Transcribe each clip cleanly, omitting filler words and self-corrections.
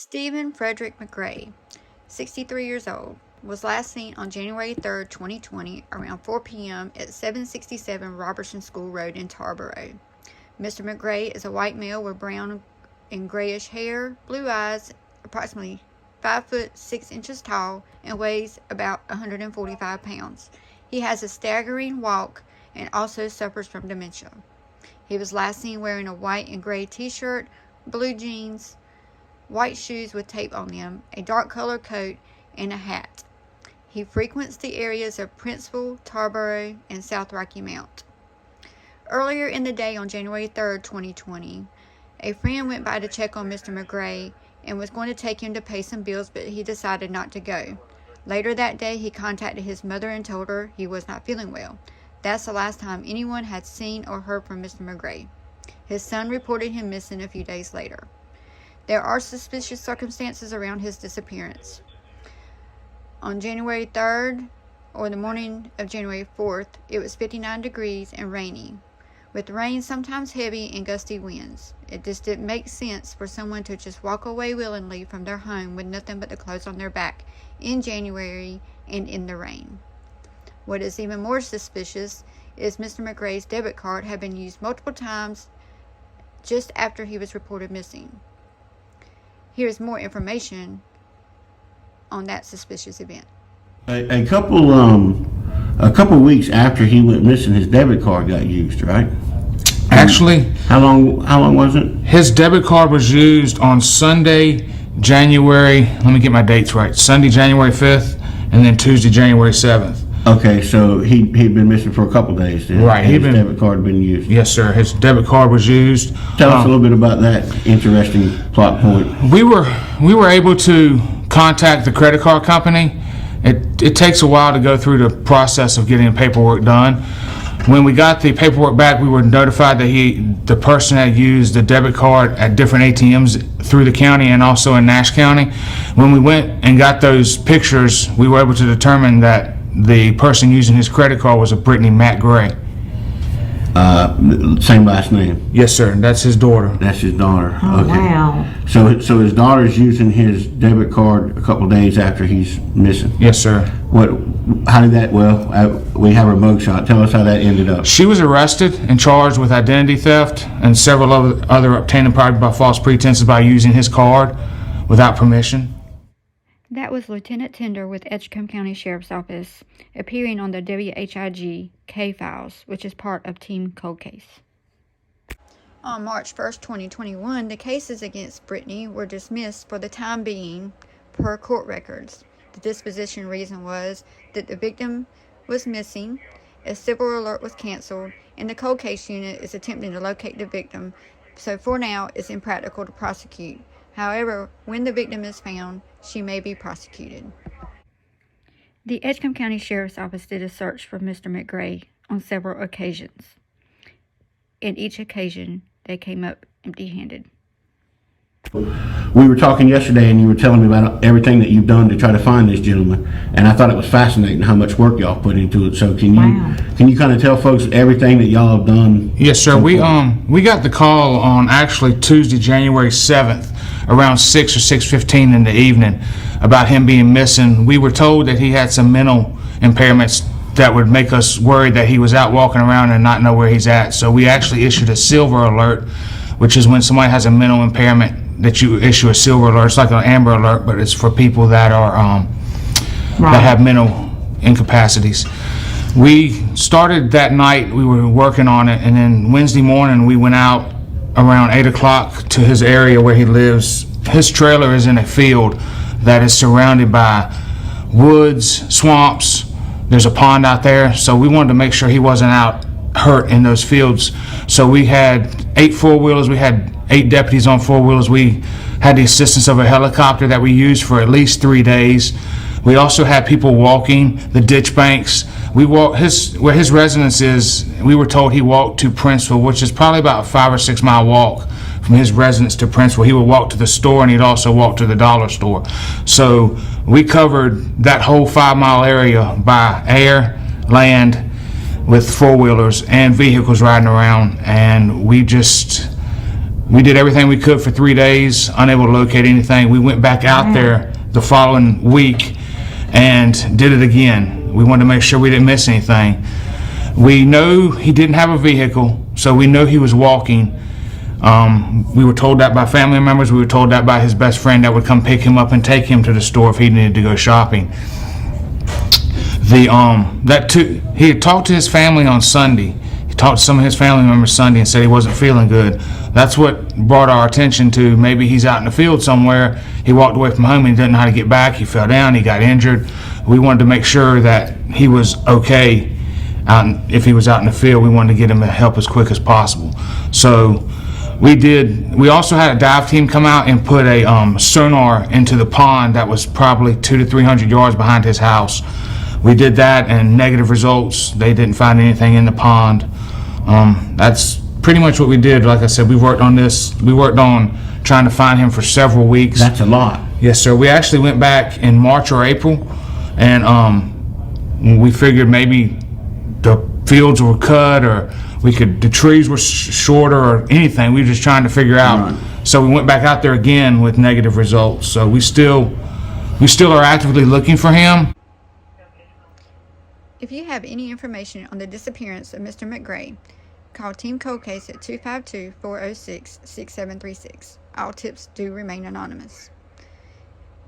Stephen Frederick McRae, 63 years old, was last seen on January 3, 2020, around 4 p.m. at 767 Robertson School Road in Tarboro. Mr. McRae is a white male with brown and grayish hair, blue eyes, approximately 5 foot 6 inches tall, and weighs about 145 pounds. He has a staggering walk and also suffers from dementia. He was last seen wearing a white and gray t-shirt, blue jeans, white shoes with tape on them, a dark colored coat, and a hat. He frequents the areas of Princeville, Tarboro, and South Rocky Mount. Earlier in the day on January 3rd, 2020, a friend went by to check on Mr. McRae and was going to take him to pay some bills, but he decided not to go. Later that day, he contacted his mother and told her he was not feeling well. That's the last time anyone had seen or heard from Mr. McRae. His son reported him missing a few days later. There are suspicious circumstances around his disappearance. On January 3rd, or the morning of January 4th, it was 59 degrees and rainy, with rain sometimes heavy and gusty winds. It just didn't make sense for someone to just walk away willingly from their home with nothing but the clothes on their back in January and in the rain. What is even more suspicious is Mr. McRae's debit card had been used multiple times just after he was reported missing. Here's more information on that suspicious event. A couple weeks after he went missing, his debit card got used, right? Actually, How long was it? his debit card was used on Sunday, January, let me get my dates right, Sunday, January 5th, and then Tuesday, January 7th. Okay, so he'd been missing for a couple days then. Right, and his debit card had been used. Yes, sir, his debit card was used. Tell us a little bit about that interesting plot point. We were able to contact the credit card company. It takes a while to go through the process of getting paperwork done. When we got the paperwork back, we were notified that the person had used the debit card at different ATMs through the county and also in Nash County. When we went and got those pictures, we were able to determine that the person using his credit card was a Brittany Matt Gray. Same last name. Yes, sir. That's his daughter. That's his daughter. Oh, Okay. wow. So his daughter's using his debit card a couple days after he's missing. Yes, sir. How did that? Well, we have her mugshot. Tell us how that ended up. She was arrested and charged with identity theft and several other obtaining property by false pretenses by using his card without permission. That was Lieutenant Tender with Edgecombe County Sheriff's Office, appearing on the WHIG K-Files, which is part of Team Cold Case. On March 1st, 2021, the cases against Brittany were dismissed for the time being per court records. The disposition reason was that the victim was missing, a civil alert was canceled, and the cold case unit is attempting to locate the victim, so for now it's impractical to prosecute. However, when the victim is found, she may be prosecuted. The Edgecombe County Sheriff's Office did a search for Mr. McRae on several occasions. In each occasion, they came up empty-handed. We were talking yesterday, and you were telling me about everything that you've done to try to find this gentleman, and I thought it was fascinating how much work y'all put into it. So can you kind of tell folks everything that y'all have done? Yes, sir. We got the call on actually Tuesday, January 7th, around 6 or 6:15 in the evening, about him being missing. We were told that he had some mental impairments that would make us worried that he was out walking around and not know where he's at. So we actually issued a silver alert, which is when somebody has a mental impairment that you issue a silver alert. It's like an amber alert, but it's for people that are that have mental incapacities. We started that night, we were working on it, and then Wednesday morning we went out around 8 o'clock to his area where he lives. His trailer is in a field that is surrounded by woods, swamps. There's a pond out there, so we wanted to make sure he wasn't out hurt in those fields. So we had 8 four-wheelers, we had 8 deputies on four-wheelers. We had the assistance of a helicopter that we used for at least 3 days. We also had people walking the ditch banks. We walked where his residence is. We were told he walked to Princeville, which is probably about a 5 or 6 mile walk from his residence to Princeville. He would walk to the store, and he'd also walk to the dollar store. So we covered that whole 5 mile area by air, land, with four-wheelers and vehicles riding around, and we just We did everything we could for 3 days, unable to locate anything. We went back out there the following week and did it again. We wanted to make sure we didn't miss anything. We know he didn't have a vehicle, so we know he was walking. We were told that by family members. We were told that by his best friend that would come pick him up and take him to the store if he needed to go shopping. He had talked to his family on Sunday. He talked to some of his family members Sunday and said he wasn't feeling good. That's what brought our attention to maybe he's out in the field somewhere. He walked away from home and he didn't know how to get back. He fell down. He got injured. We wanted to make sure that he was okay. If he was out in the field, we wanted to get him help as quick as possible. So we did. We also had a dive team come out and put a sonar into the pond that was probably 200 to 300 yards behind his house. We did that, and negative results. They didn't find anything in the pond. That's pretty much what we did. Like I said, we worked on this. We worked on trying to find him for several weeks. That's a lot. Yes, sir. We actually went back in March or April, and we figured maybe the fields were cut, or the trees were shorter, or anything. We were just trying to figure out. Right. So we went back out there again with negative results. So we still are actively looking for him. If you have any information on the disappearance of Mr. McGray, call Team Cold Case at 252-406-6736. All tips do remain anonymous.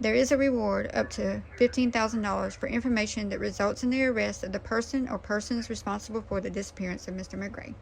There is a reward up to $15,000 for information that results in the arrest of the person or persons responsible for the disappearance of Mr. McGray.